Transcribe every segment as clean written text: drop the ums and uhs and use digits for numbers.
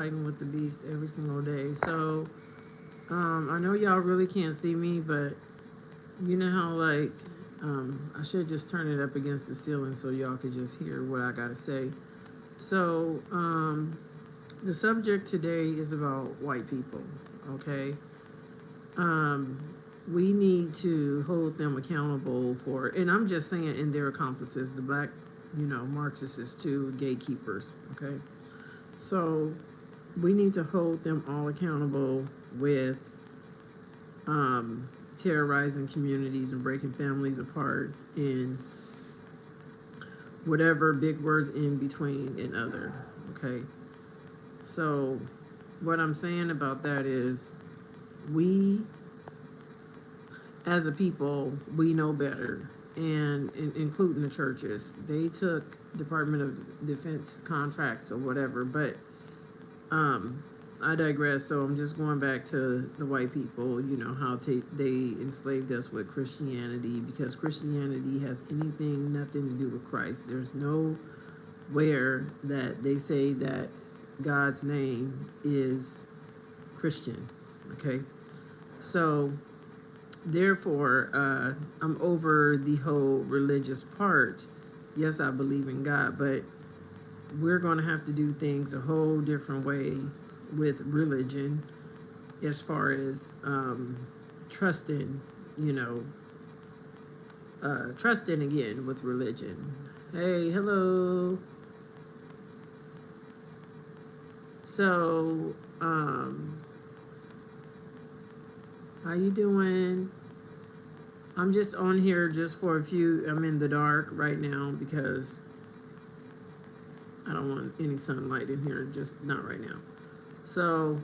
Fighting with the beast every single day. So, I know y'all really can't see me, but you know how I should just turn it up against the ceiling so y'all could just hear what I gotta say. So, the subject today is about white people. Okay, we need to hold them accountable for, and I'm just saying, in their accomplices, the black, Marxists too, gatekeepers. Okay, so we need to hold them all accountable with terrorizing communities and breaking families apart and whatever big words in between and other. Okay. So what I'm saying about that is we as a people, we know better. And including the churches, they took Department of Defense contracts or whatever, but I digress. So I'm just going back to the white people, how they enslaved us with Christianity, because Christianity has nothing to do with Christ. There's nowhere that they say that God's name is Christian. Okay. So therefore, I'm over the whole religious part. Yes, I believe in God, but we're going to have to do things a whole different way with religion, as far as trusting, trusting again with religion. Hey, hello. So, how you doing? I'm just on here just for a few. I'm in the dark right now because I don't want any sunlight in here, just not right now. So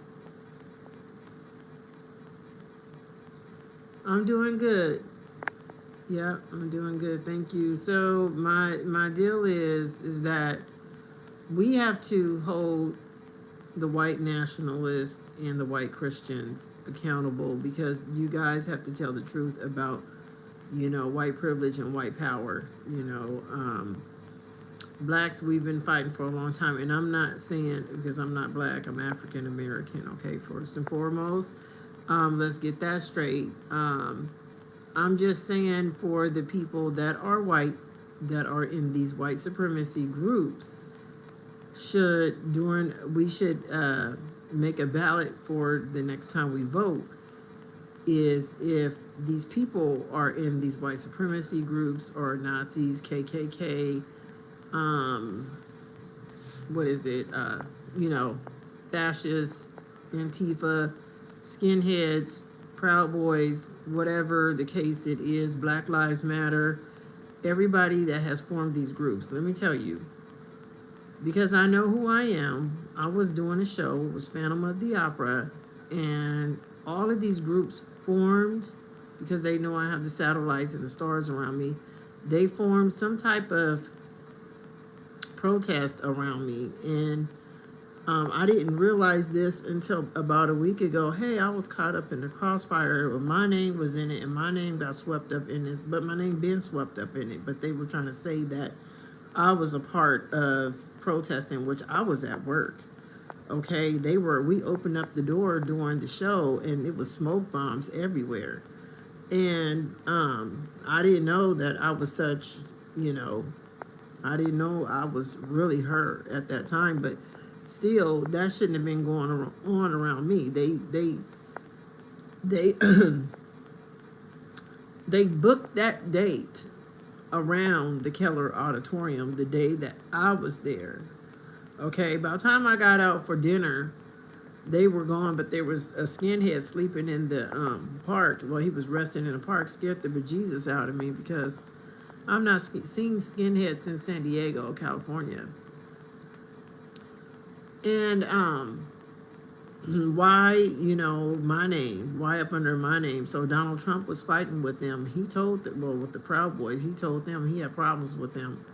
I'm doing good. Yeah, I'm doing good. Thank you. So my deal is that we have to hold the white nationalists and the white Christians accountable, because you guys have to tell the truth about, white privilege and white power. Blacks, we've been fighting for a long time, and I'm not saying because I'm not black, I'm African American. Okay, first and foremost, let's get that straight. I'm just saying, for the people that are white, that are in these white supremacy groups, we should make a ballot for the next time we vote, is if these people are in these white supremacy groups, or Nazis, KKK, what is it, fascists, Antifa, skinheads, Proud Boys, whatever the case it is, Black Lives Matter, everybody that has formed these groups. Let me tell you, because I know who I am. I was doing a show, it was Phantom of the Opera, and all of these groups formed because they know I have the satellites and the stars around me. They formed some type of protest around me, and I didn't realize this until about a week ago. Hey, I was caught up in the crossfire. My name was in it, and my name got swept up in this, but my name been swept up in it. But they were trying to say that I was a part of protesting, which I was at work. Okay, we opened up the door during the show, and it was smoke bombs everywhere. And I didn't know that I was such, I didn't know I was really hurt at that time, but still, that shouldn't have been going on around me. They they booked that date around the Keller Auditorium the day that I was there. Okay, by the time I got out for dinner, they were gone, but there was a skinhead sleeping in the park. Well, he was resting in a park, scared the bejesus out of me, because I've not seen skinheads in San Diego, California. And why, my name? Why up under my name? So Donald Trump was fighting with them. He told them, well, with the Proud Boys, he told them he had problems with them.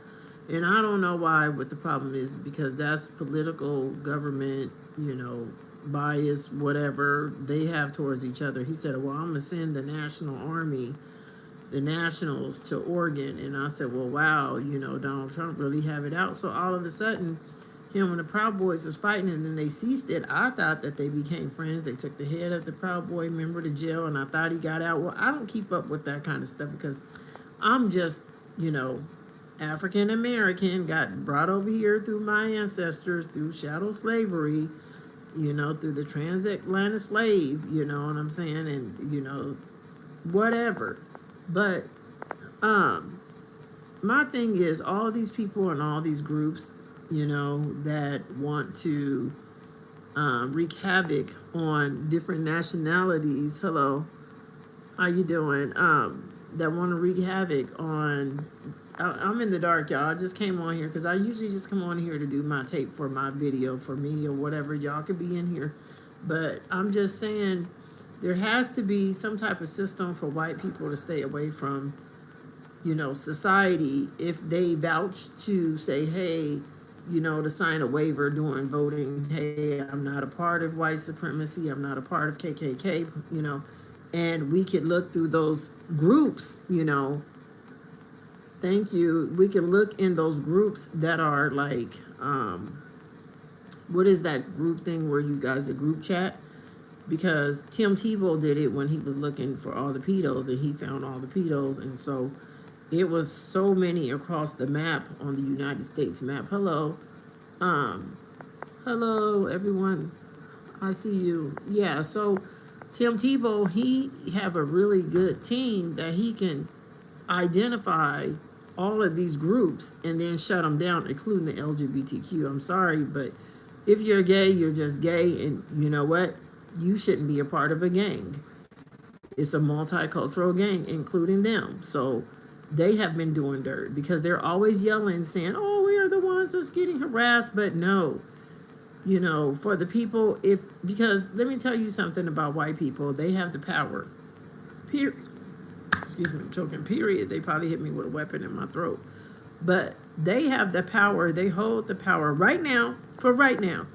And I don't know why, what the problem is, because that's political, government, bias, whatever they have towards each other. He said, well, I'm going to send the National Army, the Nationals, to Oregon. And I said, well, wow, Donald Trump really have it out. So all of a sudden, him when the Proud Boys was fighting, and then they ceased it. I thought that they became friends. They took the head of the Proud Boy member to jail, and I thought he got out. Well, I don't keep up with that kind of stuff because I'm just, you know, African American, got brought over here through my ancestors, through chattel slavery, you know, through the transatlantic slave, you know what I'm saying, and, you know, whatever. But my thing is, all these people and all these groups, you know, that want to wreak havoc on different nationalities. Hello, how you doing? That want to wreak havoc on. I'm in the dark, y'all. I just came on here because I usually just come on here to do my tape for my video for me or whatever. Y'all could be in here, but I'm just saying there has to be some type of system for white people to stay away from, you know, society if they vouch to say, hey, you know, to sign a waiver during voting. Hey, I'm not a part of white supremacy. I'm not a part of KKK, you know, and we could look through those groups, you know. Thank you. We can look in those groups that are like, what is that group thing where you guys, a group chat? Because Tim Tebow did it when he was looking for all the pedos, and he found all the pedos. And so it was so many across the map on the United States map. Hello. Hello, everyone. I see you. Yeah, so Tim Tebow, he have a really good team that he can identify all of these groups and then shut them down, including the LGBTQ. I'm sorry, but if you're gay, you're just gay, and you know what? You shouldn't be a part of a gang. It's a multicultural gang, including them. So they have been doing dirt because they're always yelling, saying, oh, we are the ones that's getting harassed. But no, you know, for the people, because let me tell you something about white people. They have the power. Period. Excuse me, I'm choking, period. They probably hit me with a weapon in my throat. But they have the power. They hold the power right now. For right now,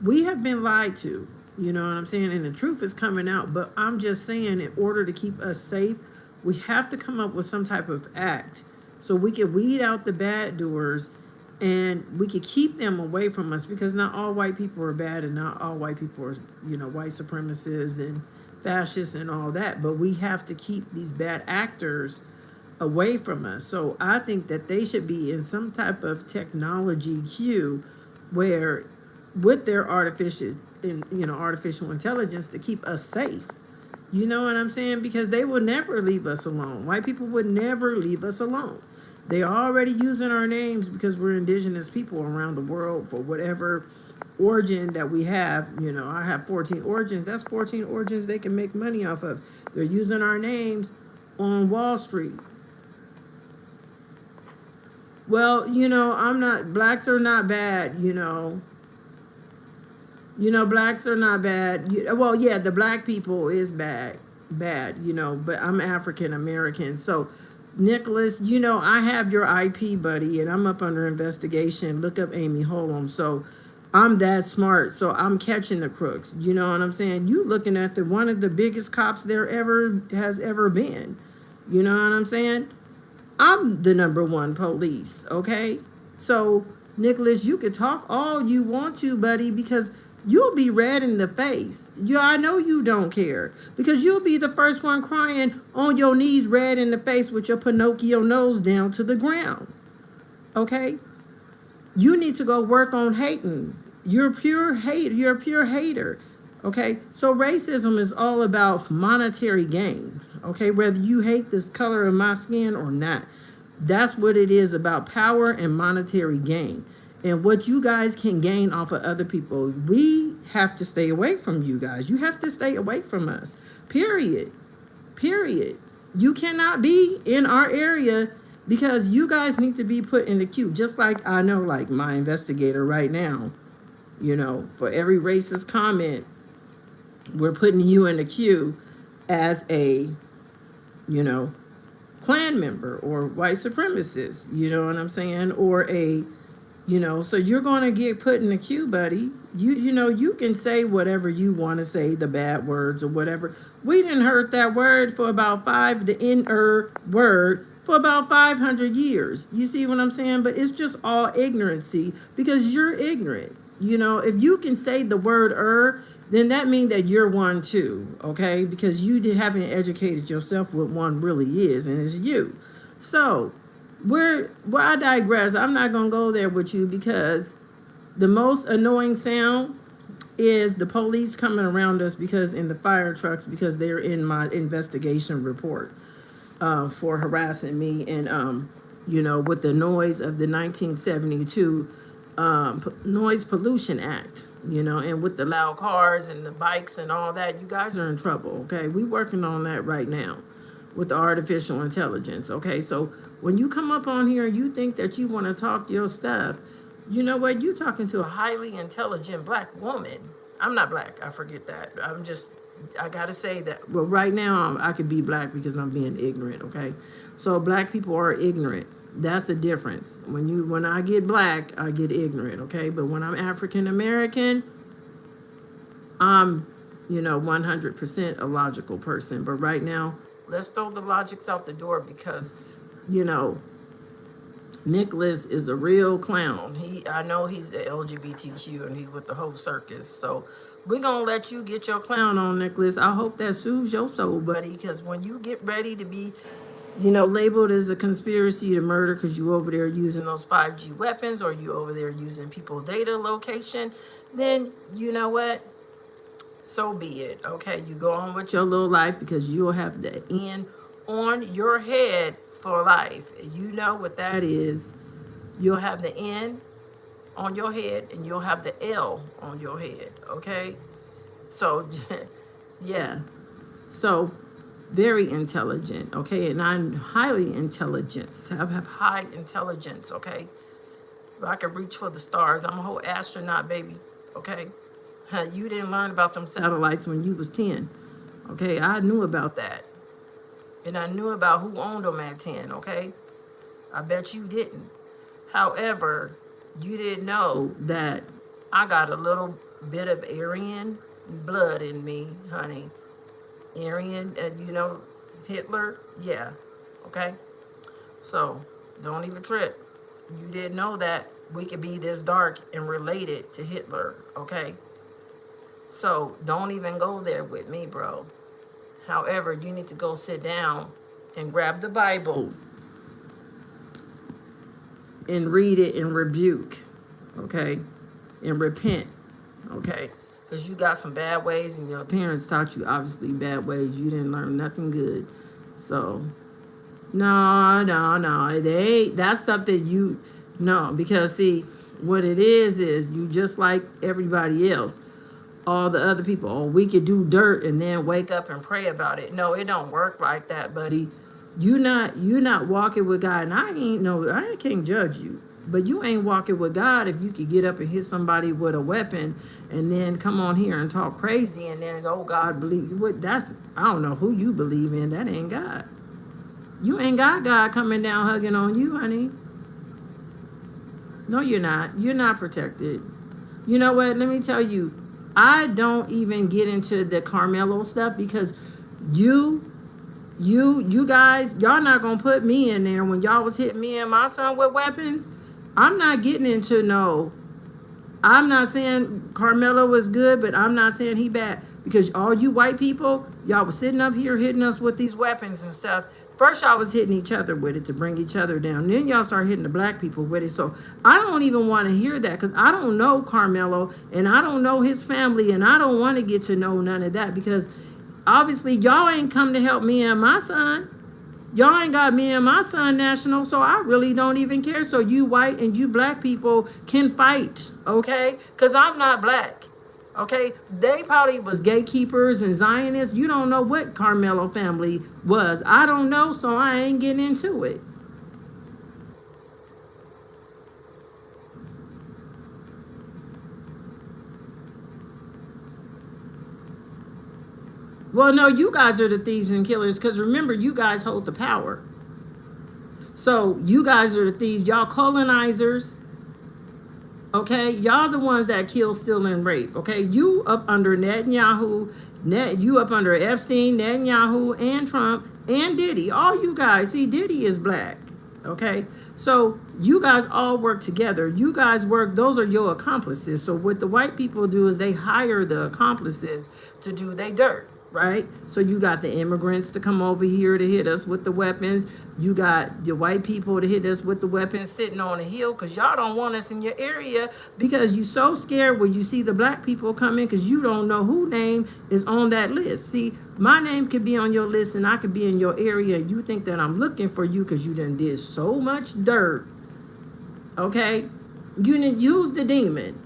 we have been lied to, you know what I'm saying? And the truth is coming out. But I'm just saying, in order to keep us safe, we have to come up with some type of act so we can weed out the bad doers and we could keep them away from us, because not all white people are bad and not all white people are, you know, white supremacists and fascists and all that, but we have to keep these bad actors away from us. So I think that they should be in some type of technology queue where with their artificial intelligence to keep us safe. You know what I'm saying? Because they will never leave us alone. White people would never leave us alone. They're already using our names because we're indigenous people around the world for whatever origin that we have. You know, I have 14 origins. That's 14 origins they can make money off of. They're using our names on Wall Street. Well, you know, blacks are not bad, you know. You know, blacks are not bad. Well, yeah, the black people is bad, you know, but I'm African American. So, Nicholas, you know, I have your IP, buddy, and I'm up under investigation. Look up Amy Holm. So, I'm that smart. So, I'm catching the crooks. You know what I'm saying? You looking at one of the biggest cops there has ever been. You know what I'm saying? I'm the #1 police, okay? So, Nicholas, you could talk all you want to, buddy, because you'll be red in the face. I know you don't care, because you'll be the first one crying on your knees, red in the face with your Pinocchio nose down to the ground. Okay? You need to go work on hating. You're pure hate. You're a pure hater. Okay? So racism is all about monetary gain. Okay? Whether you hate this color of my skin or not. That's what it is, about power and monetary gain. And what you guys can gain off of other people. We have to stay away from you guys. You have to stay away from us. Period. Period. You cannot be in our area, because you guys need to be put in the queue. Just like I know, like my investigator right now, you know, for every racist comment, we're putting you in the queue as a, you know, Klan member or white supremacist. You know what I'm saying? Or a, you know, so you're going to get put in the queue, buddy. You know, you can say whatever you want to say, the bad words or whatever. We didn't heard that word for about the N-er word for about 500 years. You see what I'm saying? But it's just all ignorancy because you're ignorant. You know, if you can say the word then that means that you're one too, okay? Because you haven't educated yourself what one really is, and it's you. So, I digress. I'm not going to go there with you because the most annoying sound is the police coming around us because in the fire trucks because they're in my investigation report for harassing me and you know, with the noise of the 1972 Noise Pollution Act, you know, and with the loud cars and the bikes and all that, you guys are in trouble, okay? We working on that right now with the artificial intelligence, okay? So when you come up on here and you think that you want to talk your stuff, you know what? You're talking to a highly intelligent black woman. I'm not black. I forget that. I got to say that. Well, right now I could be black because I'm being ignorant, okay? So black people are ignorant. That's the difference. When I get black, I get ignorant, okay? But when I'm African American, I'm, you know, 100% a logical person. But right now, let's throw the logics out the door because, you know, Nicholas is a real clown. I know he's a LGBTQ and he's with the whole circus. So we're going to let you get your clown on, Nicholas. I hope that soothes your soul, buddy, because when you get ready to be, you know, labeled as a conspiracy to murder because you over there using those 5G weapons or you over there using people's data location, then you know what? So be it, okay? You go on with your little life because you'll have the N on your head for life. And you know what that is. You'll have the N on your head and you'll have the L on your head, okay? So, yeah. So, very intelligent, okay? And I'm highly intelligent. I have high intelligence, okay? I can reach for the stars. I'm a whole astronaut, baby, okay? You didn't learn about them satellites when you was 10, okay? I knew about that. And I knew about who owned them at 10, okay? I bet you didn't. However, you didn't know that I got a little bit of Aryan blood in me, honey. Aryan, you know, Hitler, yeah, okay? So, don't even trip. You didn't know that we could be this dark and related to Hitler, okay? So, don't even go there with me, bro. However, you need to go sit down and grab the Bible and read it and rebuke, okay? And repent, okay? Because you got some bad ways and your parents taught you obviously bad ways. You didn't learn nothing good. So, no. That's something because see, what it is you just like everybody else. All the other people, we could do dirt and then wake up and pray about it. No, it don't work like that, buddy. You're not walking with God. And I can't judge you. But you ain't walking with God if you could get up and hit somebody with a weapon and then come on here and talk crazy and then, oh, God, believe you. I don't know who you believe in. That ain't God. You ain't got God coming down hugging on you, honey. No, you're not. You're not protected. You know what? Let me tell you, I don't even get into the Carmelo stuff because you guys, y'all not going to put me in there when y'all was hitting me and my son with weapons. I'm not getting into I'm not saying Carmelo was good, but I'm not saying he bad because all you white people, y'all was sitting up here hitting us with these weapons and stuff. First, y'all was hitting each other with it to bring each other down. Then y'all start hitting the black people with it. So I don't even want to hear that because I don't know Carmelo and I don't know his family and I don't want to get to know none of that because obviously y'all ain't come to help me and my son. Y'all ain't got me and my son national, so I really don't even care. So you white and you black people can fight, okay? Because I'm not black, okay? They probably was gatekeepers and Zionists. You don't know what Carmelo family was. I don't know, so I ain't getting into it. Well, no, you guys are the thieves and killers because remember, you guys hold the power. So you guys are the thieves. Y'all colonizers. Okay? Y'all the ones that kill, steal, and rape. Okay? You up under Netanyahu. You up under Epstein, Netanyahu, and Trump. and Diddy, all you guys, see, Diddy is black, okay? So you guys all work together. You guys work, those are your accomplices. So what the white people do is they hire the accomplices to do their dirt, right? So you got the immigrants to come over here to hit us with the weapons. You got the white people to hit us with the weapons sitting on a hill because y'all don't want us in your area because you so scared when you see the black people come in because you don't know who name is on that list. See, my name could be on your list and I could be in your area. You think that I'm looking for you because you done did so much dirt, okay? You didn't use the demon.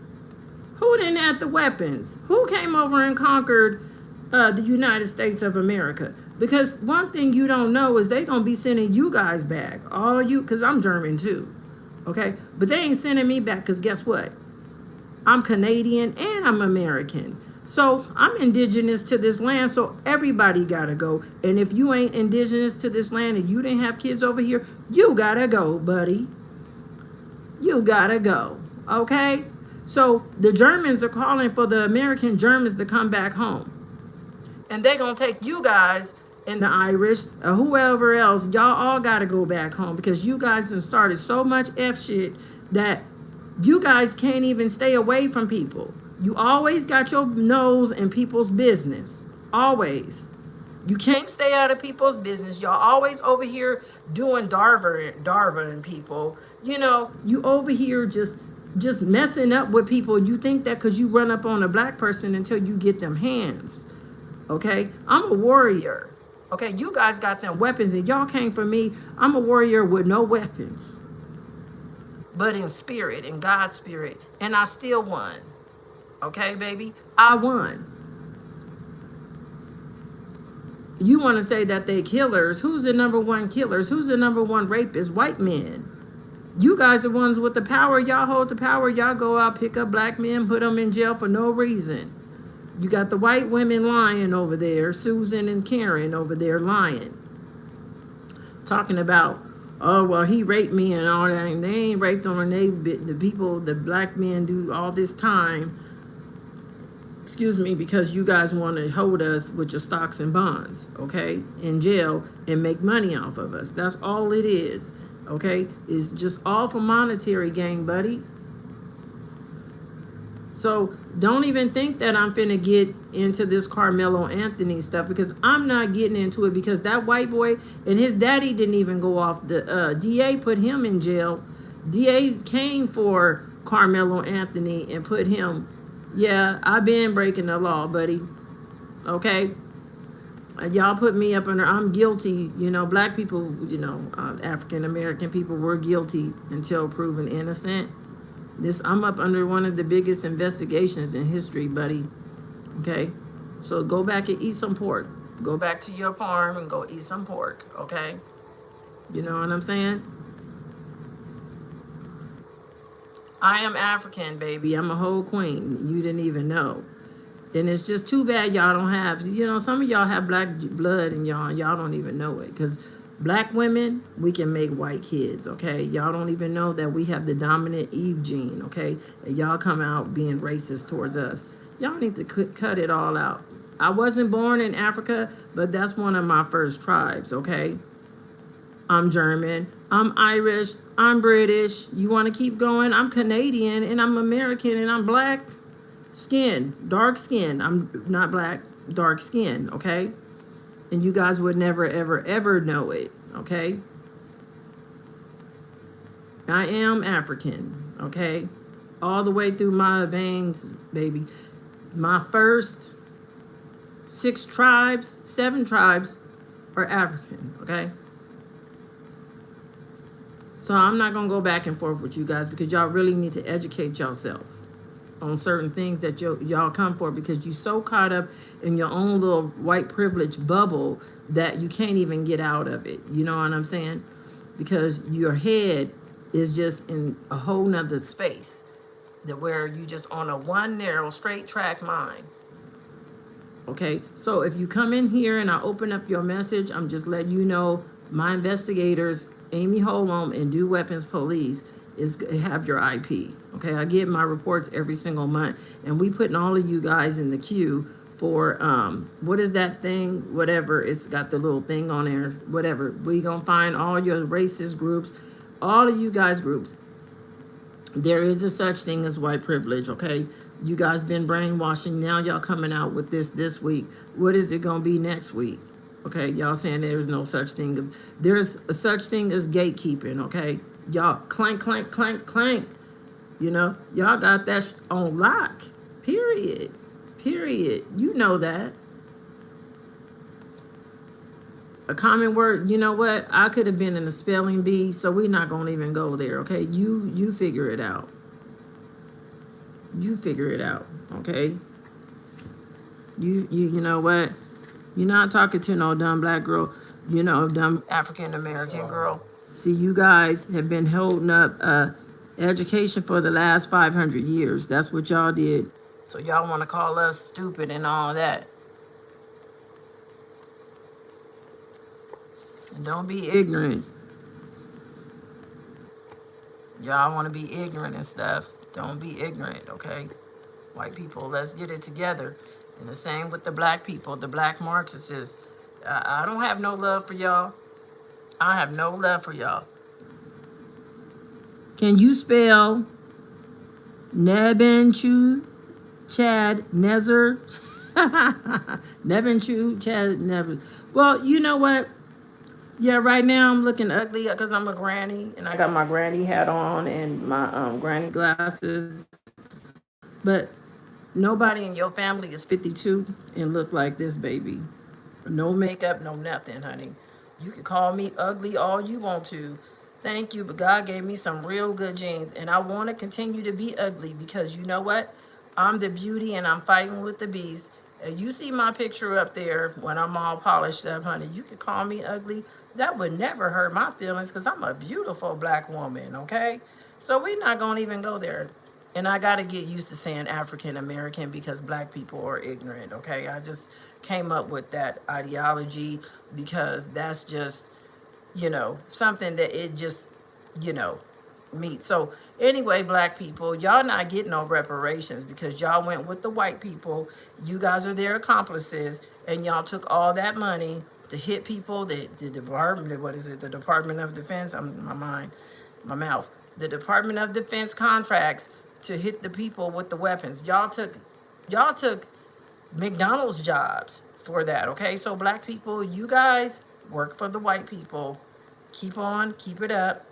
Who didn't have the weapons? Who came over and conquered the United States of America? Because one thing you don't know is they gonna be sending you guys back, all you, because I'm German too, okay? But they ain't sending me back because guess what? I'm Canadian and I'm American. So I'm indigenous to this land, so everybody gotta go. And if you ain't indigenous to this land and you didn't have kids over here, you gotta go, buddy. You gotta go, okay? So the Germans are calling for the American Germans to come back home. And they're gonna take you guys and the Irish or whoever else, y'all all gotta go back home because you guys done started so much F shit that you guys can't even stay away from people. You always got your nose in people's business. Always. You can't stay out of people's business. Y'all always over here doing Darva and people. You know, you over here just messing up with people. You think that because you run up on a black person until you get them hands. Okay? I'm a warrior. Okay? You guys got them weapons and y'all came for me. I'm a warrior with no weapons. But in spirit, in God's spirit. And I still won. Okay, baby? I won. You want to say that they killers. Who's the number one killers? Who's the number one rapist? White men. You guys are ones with the power. Y'all hold the power. Y'all go out, pick up black men, put them in jail for no reason. You got the white women lying over there. Susan and Karen over there lying. Talking about, oh, well, he raped me and all that. And they ain't raped them. And the people, the black men do all this time. Excuse me, because you guys want to hold us with your stocks and bonds, okay, in jail and make money off of us. That's all it is, okay? It's just all for monetary gain, buddy. So don't even think that I'm finna get into this Carmelo Anthony stuff because I'm not getting into it because that white boy and his daddy didn't even go off. The DA put him in jail. DA came for Carmelo Anthony and put him. Yeah, I've been breaking the law, buddy. Okay? Y'all put me up under, I'm guilty. You know, black people, you know, African-American people were guilty until proven innocent. I'm up under one of the biggest investigations in history, buddy. Okay? So go back and eat some pork. Go back to your farm and go eat some pork, okay? You know what I'm saying? I am African, baby. I'm a whole queen. You didn't even know. And it's just too bad y'all don't have, you know, some of y'all have black blood in y'all and y'all don't even know it. Because black women, we can make white kids, okay? Y'all don't even know that we have the dominant Eve gene, okay? And y'all come out being racist towards us. Y'all need to cut it all out. I wasn't born in Africa, but that's one of my first tribes, okay? I'm German. I'm Irish. I'm British. You want to keep going? I'm Canadian and I'm American and I'm black skin, dark skin. I'm not black, dark skin, okay? And you guys would never, ever, ever know it, okay? I am African, okay? All the way through my veins, baby. My first 7 tribes are African, okay? So I'm not going to go back and forth with you guys because y'all really need to educate yourself on certain things that y'all come for because you're so caught up in your own little white privilege bubble that you can't even get out of it. You know what I'm saying? Because your head is just in a whole nother space that where you just on a one narrow straight track mind. Okay, so if you come in here and I open up your message, I'm just letting you know my investigators, Amy Holom and Do Weapons Police, have your IP. Okay, I get my reports every single month, and we putting all of you guys in the queue for what is that thing? Whatever, it's got the little thing on there. Whatever, we gonna find all your racist groups, all of you guys groups. There is a such thing as white privilege, okay? You guys been brainwashing. Now y'all coming out with this week. What is it gonna be next week? Okay, y'all saying there's no such thing. There's a such thing as gatekeeping, okay? Y'all clank, clank, clank, clank. You know, y'all got that on lock. Period. Period. You know that. A common word, you know what? I could have been in a spelling bee, so we're not gonna even go there, okay? You figure it out. You figure it out, okay? You know what? You're not talking to no dumb black girl, you know, dumb African American girl. See, you guys have been holding up education for the last 500 years. That's what y'all did. So y'all want to call us stupid and all that. And don't be ignorant. Y'all want to be ignorant and stuff. Don't be ignorant, okay? White people, let's get it together. And the same with the black people, the black Marxists. I don't have no love for y'all. I have no love for y'all. Can you spell Nebenchu Chad Nezer? Nebenchu Chad Nezer. Well, you know what? Yeah, right now I'm looking ugly because I'm a granny and I got my granny hat on and my granny glasses. But nobody in your family is 52 and look like this, baby. No makeup, no nothing, honey. You can call me ugly all you want to. Thank you, but God gave me some real good genes, and I want to continue to be ugly because you know what? I'm the beauty, and I'm fighting with the beast. And you see my picture up there when I'm all polished up, honey. You can call me ugly. That would never hurt my feelings because I'm a beautiful black woman, okay? So we're not going to even go there. And I got to get used to saying African American because black people are ignorant, okay? I just came up with that ideology because that's just, you know, something that it just, you know, meets. So anyway, black people, y'all not getting no reparations because y'all went with the white people. You guys are their accomplices and y'all took all that money to hit people, the department, what is it? The Department of Defense, my mouth. The Department of Defense contracts to hit the people with the weapons. Y'all took McDonald's jobs for that, okay? So black people, you guys work for the white people. Keep on, keep it up.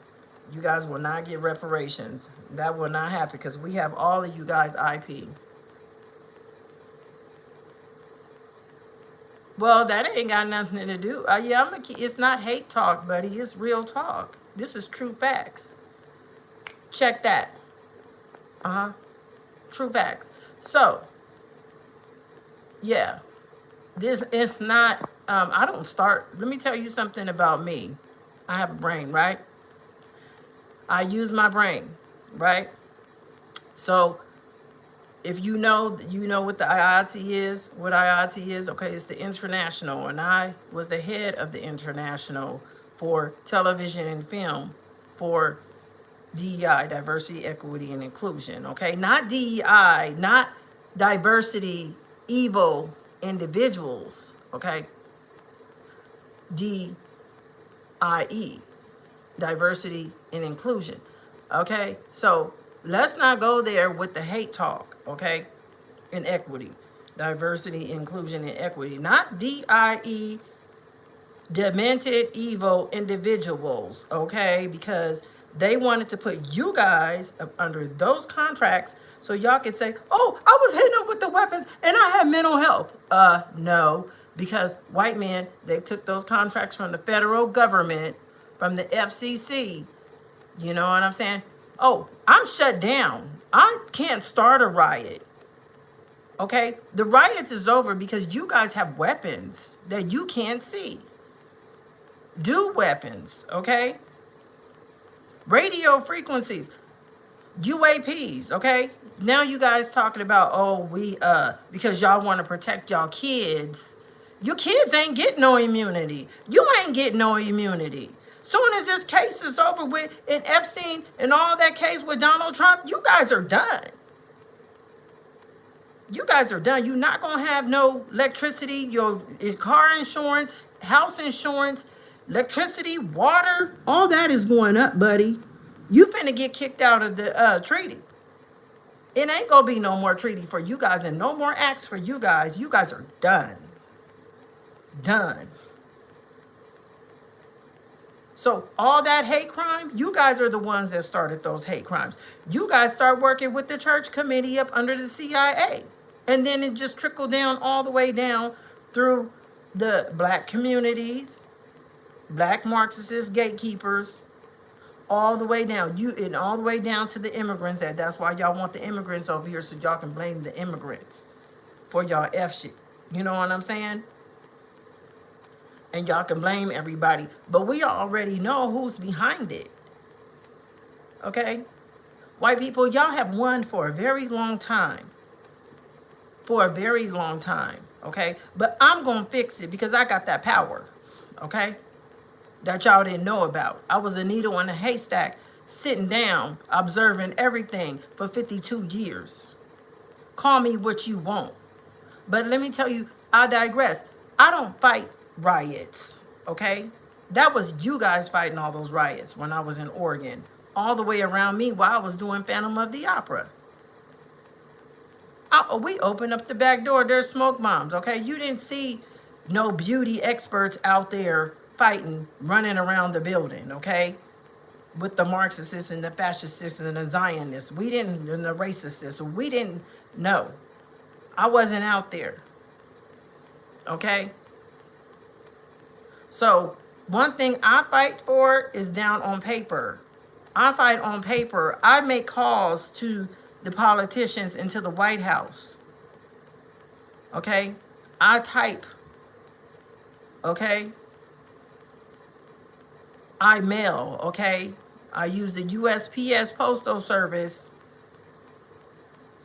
You guys will not get reparations. That will not happen because we have all of you guys IP. Well, that ain't got nothing to do. Yeah, it's not hate talk, buddy. It's real talk. This is true facts. Check that. True facts. So, yeah, this it's not. I don't start. Let me tell you something about me. I have a brain, right? I use my brain, right? So, if you know what the IIT is, okay, it's the international, and I was the head of the international for television and film for DEI, diversity, equity, and inclusion, okay? Not DEI, not diversity, evil individuals, okay? DIE, diversity and inclusion, okay? So let's not go there with the hate talk, okay? And equity, diversity, inclusion, and equity, not DIE, demented, evil individuals, okay? Because they wanted to put you guys up under those contracts so y'all could say, oh, I was hitting up with the weapons and I have mental health. No, because white men, they took those contracts from the federal government, from the FCC. You know what I'm saying? Oh, I'm shut down. I can't start a riot. Okay? The riots is over because you guys have weapons that you can't see. Do weapons, okay? Radio frequencies, UAPs, okay? Now you guys talking about, oh, we, because y'all want to protect y'all kids. Your kids ain't getting no immunity. You ain't getting no immunity. Soon as this case is over with in Epstein and all that case with Donald Trump, you guys are done. You guys are done. You're not going to have no electricity, your car insurance, house insurance, electricity, water. All that is going up, buddy. You finna get kicked out of the treaty. It ain't going to be no more treaty for you guys and no more acts for you guys. You guys are done. Done. So all that hate crime, you guys are the ones that started those hate crimes. You guys start working with the church committee up under the CIA. And then it just trickled down all the way down through the black communities, black Marxist gatekeepers, all the way down. And all the way down to the immigrants. That's why y'all want the immigrants over here so y'all can blame the immigrants for y'all F shit. You know what I'm saying? And y'all can blame everybody. But we already know who's behind it. Okay? White people, y'all have won for a very long time. For a very long time. Okay? But I'm going to fix it because I got that power. Okay? That y'all didn't know about. I was a needle in a haystack, sitting down, observing everything for 52 years. Call me what you want. But let me tell you, I digress. I don't fight riots, okay? That was you guys fighting all those riots when I was in Oregon, all the way around me while I was doing Phantom of the Opera. We opened up the back door. There's smoke bombs, okay? You didn't see no beauty experts out there fighting, running around the building, okay? With the Marxists and the fascists and the Zionists. We didn't, and the racists. We didn't know. I wasn't out there, okay? So one thing I fight for is down on paper. I fight on paper. I make calls to the politicians and to the White House. Okay? I type. Okay? I mail. Okay? I use the USPS Postal Service.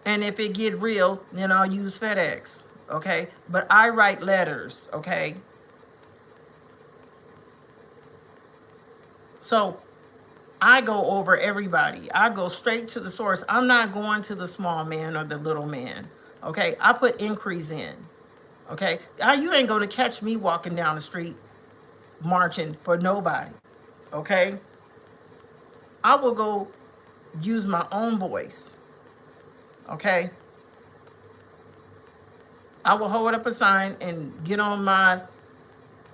And if it get real, then I'll use FedEx. Okay? But I write letters. Okay? So I go over everybody. I go straight to the source. I'm not going to the small man or the little man. Okay? I put increase in. Okay? You ain't going to catch me walking down the street marching for nobody. Okay? I will go use my own voice. Okay? I will hold up a sign and get on my,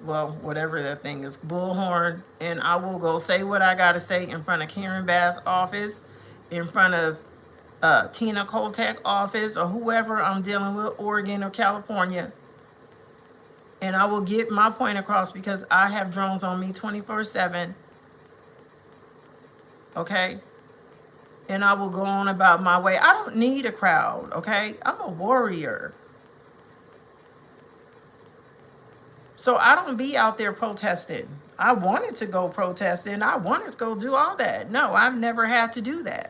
well, whatever that thing is, bullhorn, and I will go say what I got to say in front of Karen Bass' office, in front of Tina Kotek office, or whoever I'm dealing with, Oregon or California. And I will get my point across because I have drones on me 24/7. Okay? And I will go on about my way. I don't need a crowd, okay? I'm a warrior. So I don't be out there protesting. I wanted to go protesting. I wanted to go do all that. No, I've never had to do that.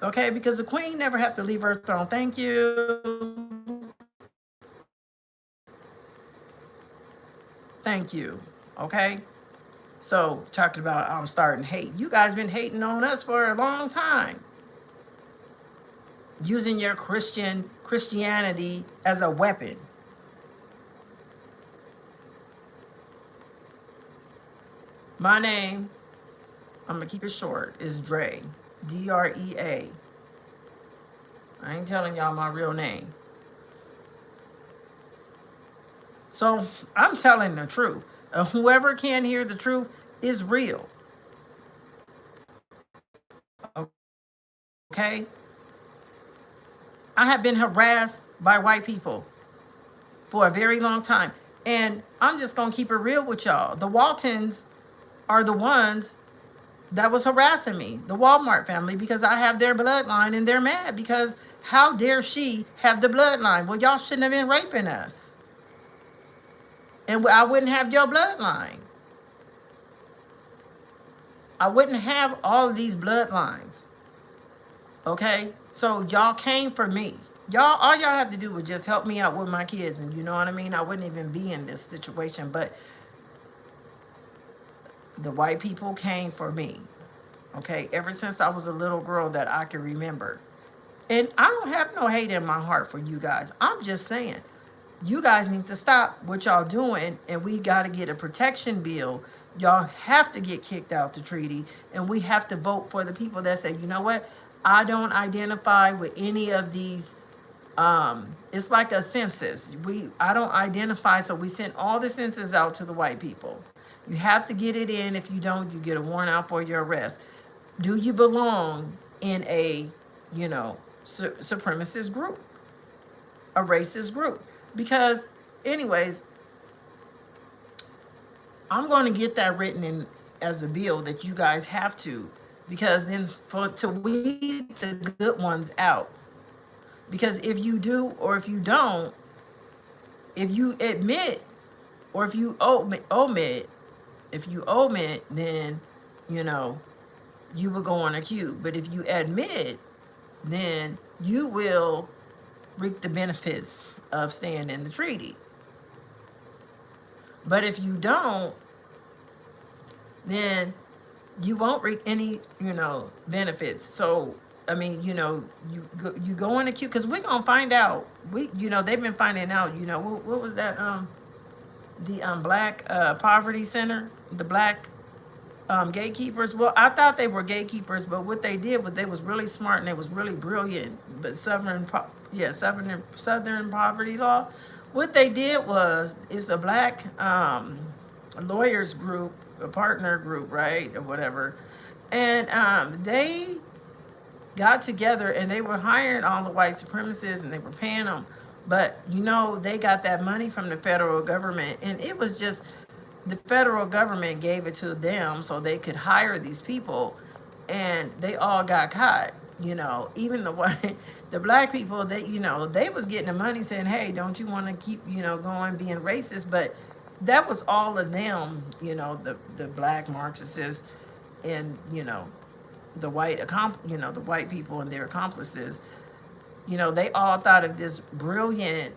Okay, because the queen never had to leave her throne. Thank you. Thank you. Okay? So, talking about I'm starting hate. You guys been hating on us for a long time. Using your Christianity as a weapon. My name, I'm going to keep it short, is Dre. D-R-E-A. I ain't telling y'all my real name. So, I'm telling the truth. Whoever can't hear the truth is real. Okay? I have been harassed by white people for a very long time. And I'm just going to keep it real with y'all. The Waltons are the ones that was harassing me, the Walmart family, because I have their bloodline and they're mad because how dare she have the bloodline? Well, y'all shouldn't have been raping us. And I wouldn't have your bloodline. I wouldn't have all of these bloodlines. Okay? So y'all came for me. All y'all have to do was just help me out with my kids. And you know what I mean? I wouldn't even be in this situation. But the white people came for me. Okay? Ever since I was a little girl that I can remember. And I don't have no hate in my heart for you guys. I'm just saying, you guys need to stop what y'all doing, and we got to get a protection bill. Y'all have to get kicked out the treaty, and we have to vote for the people that say, you know what, I don't identify with any of these. It's like a census. I don't identify, so we sent all the census out to the white people. You have to get it in. If you don't, you get a warrant out for your arrest. Do you belong in a, you know, supremacist group, a racist group? Because, anyways, I'm going to get that written in as a bill that you guys have to, because then to weed the good ones out. Because if you do or if you don't, if you admit or if you omit, then, you know, you will go on a queue. But if you admit, then you will reap the benefits of staying in the treaty. But if you don't, then you won't reap any, you know, benefits. So, I mean, you know, you go in the queue, because we're gonna find out. You know, they've been finding out. You know, what was that? The Black Poverty Center, the Black gatekeepers. Well, I thought they were gatekeepers, but what they did was they was really smart and they was really brilliant. But Southern Poverty Law. What they did was, it's a black lawyers group, a partner group, right, or whatever, and they got together and they were hiring all the white supremacists and they were paying them. But, you know, they got that money from the federal government, and it was just the federal government gave it to them so they could hire these people, and they all got caught. You know, even the black people, that, you know, they was getting the money saying, hey, don't you want to keep, you know, going being racist? But that was all of them, you know, the black Marxists and, you know, the white the white people and their accomplices. You know, they all thought of this brilliant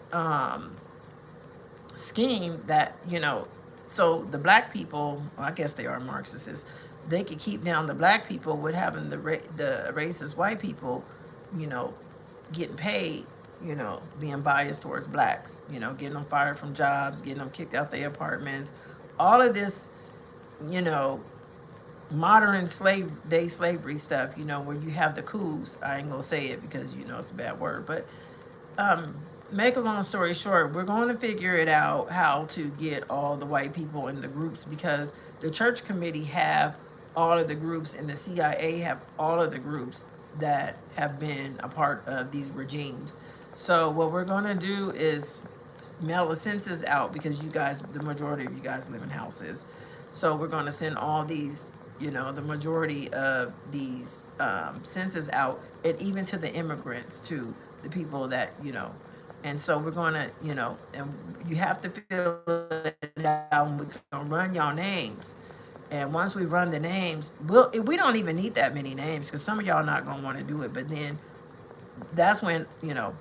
scheme that, you know, so the black people, well, I guess they are Marxists, they could keep down the black people with having the racist white people, you know, getting paid, you know, being biased towards blacks, you know, getting them fired from jobs, getting them kicked out their apartments, all of this, you know, modern slavery stuff, you know, where you have the coups. I ain't gonna say it because, you know, it's a bad word, but make a long story short, we're going to figure it out how to get all the white people in the groups, because the church committee have all of the groups and the CIA have all of the groups that have been a part of these regimes. So what we're going to do is mail a census out, because you guys, the majority of you guys live in houses. So we're going to send all these, you know, the majority of these census out, and even to the immigrants, to the people that, you know. And so we're going to, you know, and you have to fill it out, and we're going to run y'all names. And once we run the names, we don't even need that many names, because some of y'all not going to want to do it. But then that's when, you know,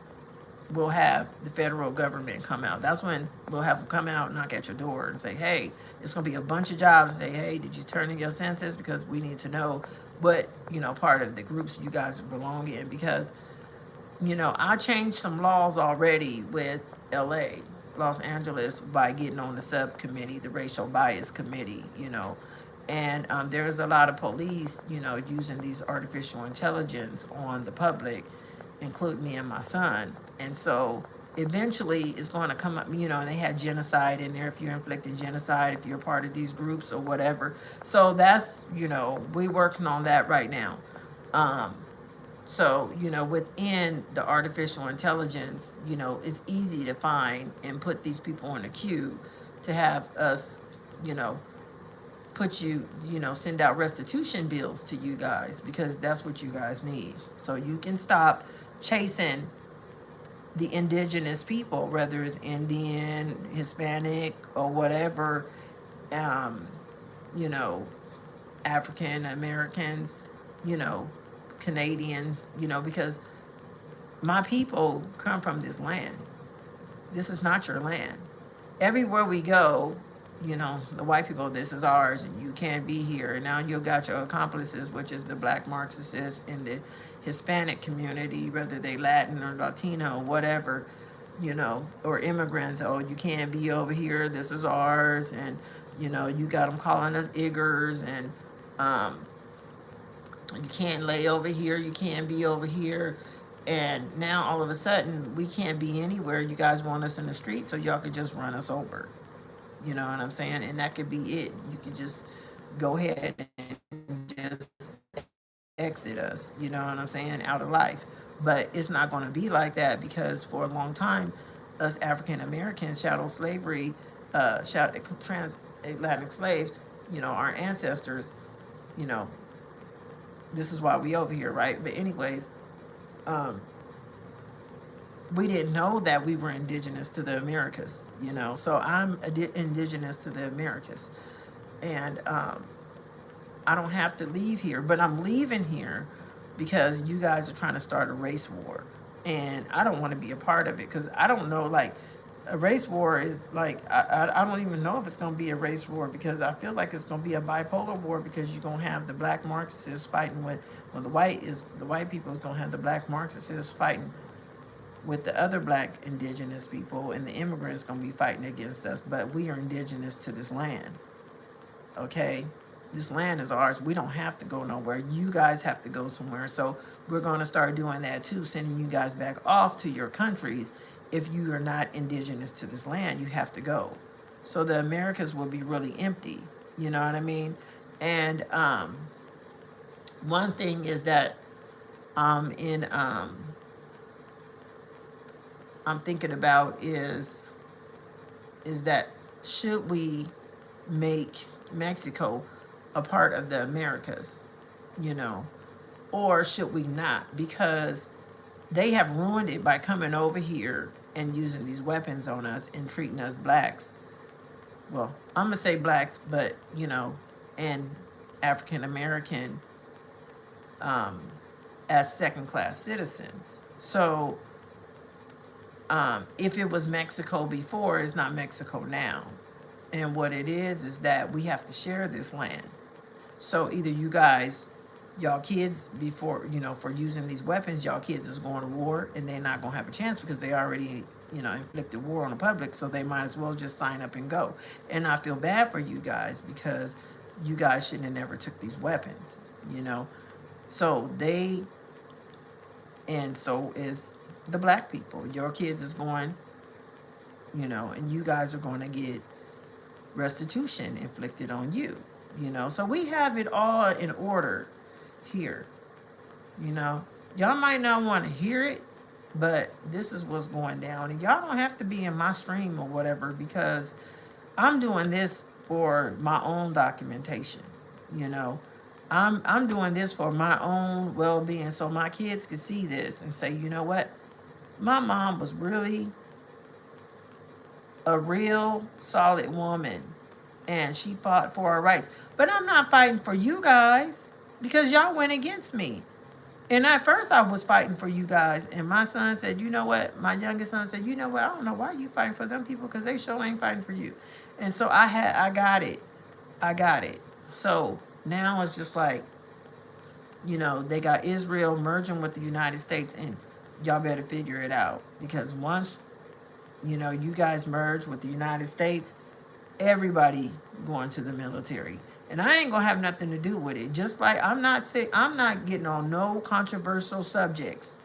we'll have the federal government come out. That's when we'll have them come out and knock at your door and say, hey, it's going to be a bunch of jobs. And say, hey, did you turn in your census? Because we need to know what, you know, part of the groups you guys belong in. Because, you know, I changed some laws already with LA, Los Angeles, by getting on the subcommittee, the racial bias committee, you know. And there's a lot of police, you know, using these artificial intelligence on the public, including me and my son. And so eventually it's going to come up, you know, and they had genocide in there, if you're inflicting genocide, if you're part of these groups or whatever. So that's, you know, we're working on that right now. So, you know, within the artificial intelligence, you know, it's easy to find and put these people in a queue to have us, you know, put you, you know, send out restitution bills to you guys, because that's what you guys need. So you can stop chasing the indigenous people, whether it's Indian, Hispanic, or whatever, you know, African Americans, you know, Canadians, you know, because my people come from this land. This is not your land. Everywhere we go, you know, the white people, this is ours and you can't be here. And now you got your accomplices, which is the black Marxists in the Hispanic community, whether they Latin or Latino or whatever, you know, or immigrants. Oh, you can't be over here. This is ours. And, you know, you got them calling us Iggers, and you can't lay over here. You can't be over here. And now all of a sudden we can't be anywhere. You guys want us in the street so y'all could just run us over. You know what I'm saying? And that could be it. You could just go ahead and just exit us, you know what I'm saying, out of life. But it's not going to be like that, because for a long time, us African Americans, chattel slavery, transatlantic slaves, you know, our ancestors, you know, this is why we over here, right? But anyways, we didn't know that we were indigenous to the Americas, you know. So I'm indigenous to the Americas, and I don't have to leave here, but I'm leaving here because you guys are trying to start a race war, and I don't want to be a part of it, because I don't know, like, a race war is like, I don't even know if it's going to be a race war, because I feel like it's going to be a bipolar war, because you're going to have the black Marxists fighting with, well, the white people is going to have the black Marxists fighting with the other black indigenous people, and the immigrants going to be fighting against us. But we are indigenous to this land, okay? This land is ours. We don't have to go nowhere. You guys have to go somewhere. So we're going to start doing that too, sending you guys back off to your countries. If you are not indigenous to this land, you have to go. So the Americas will be really empty. You know what I mean? And one thing is that I'm thinking about is that, should we make Mexico a part of the Americas, you know, or should we not? Because they have ruined it by coming over here and using these weapons on us and treating us blacks. Well, I'm gonna say blacks, but you know, and African American as second-class citizens. So if it was Mexico before, it's not Mexico now. And what it is that we have to share this land. So either you guys, y'all kids, before, you know, for using these weapons, y'all kids is going to war, and they're not going to have a chance because they already, you know, inflicted war on the public. So they might as well just sign up and go. And I feel bad for you guys, because you guys shouldn't have never took these weapons, you know. So so is the black people. Your kids is going, you know, and you guys are going to get restitution inflicted on you, you know. So we have it all in order here, you know. Y'all might not want to hear it, but this is what's going down. And y'all don't have to be in my stream or whatever, because I'm doing this for my own documentation, you know. I'm doing this for my own well-being, so my kids can see this and say, you know what, my mom was really a real solid woman, and she fought for our rights. But I'm not fighting for you guys, because y'all went against me. And at first I was fighting for you guys, and my son said, you know what, my youngest son said, you know what, I don't know why you fighting for them people, because they sure ain't fighting for you. And so I got it. So now it's just like, you know, they got Israel merging with the United States, and y'all better figure it out, because once, you know, you guys merge with the United States, everybody going to the military. And I ain't gonna have nothing to do with it. Just like I'm not getting on no controversial subjects.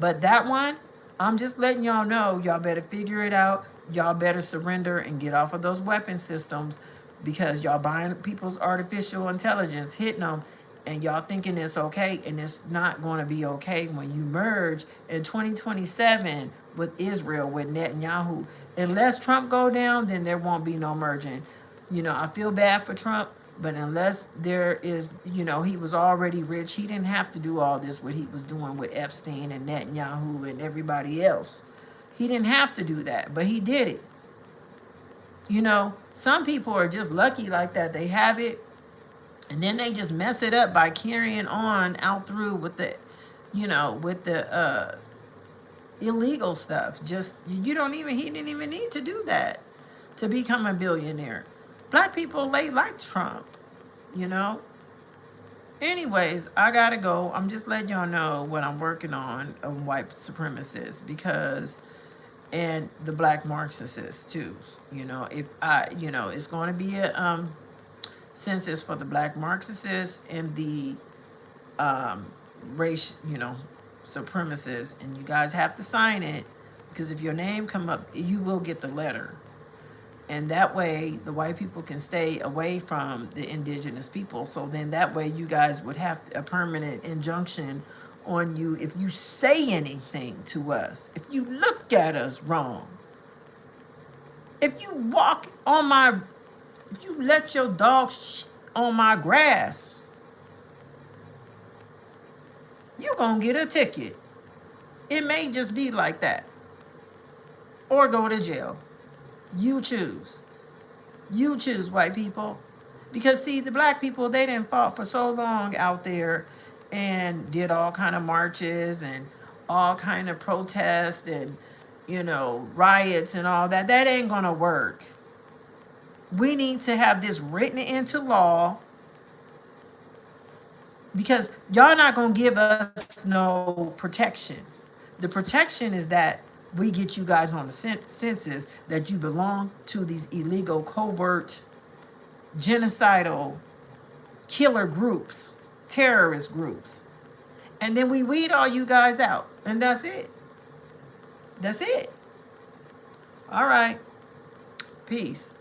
But that one, I'm just letting y'all know, y'all better figure it out. Y'all better surrender and get off of those weapon systems, because y'all buying people's artificial intelligence, hitting them, and y'all thinking it's okay, and it's not going to be okay when you merge in 2027 with Israel, with Netanyahu. Unless Trump go down, then there won't be no merging. You know, I feel bad for Trump, but unless there is, you know, he was already rich. He didn't have to do all this, what he was doing with Epstein and Netanyahu and everybody else. He didn't have to do that, but he did it. You know, some people are just lucky like that. They have it, and then they just mess it up by carrying on out through with the, you know, with the illegal stuff. Just, he didn't even need to do that to become a billionaire. Black people, they like Trump, you know. Anyways, I gotta go. I'm just letting y'all know what I'm working on white supremacists, because, and the black Marxists too. You know, if I, you know, it's going to be a census for the black Marxists and the race, you know, supremacists, and you guys have to sign it, because if your name come up, you will get the letter. And that way the white people can stay away from the indigenous people. So then that way you guys would have a permanent injunction on you if you say anything to us, if you look at us wrong, if you walk on my, if you let your dog on my grass, you're gonna get a ticket. It may just be like that, or go to jail. You choose. You choose, white people. Because see, the black people, they didn't fought for so long out there and did all kind of marches and all kind of protests and, you know, riots and all that. That ain't gonna work. We need to have this written into law, because y'all not gonna give us no protection. The protection is that we get you guys on the census, that you belong to these illegal, covert, genocidal, killer groups, terrorist groups. And then we weed all you guys out. And that's it. That's it. All right. Peace.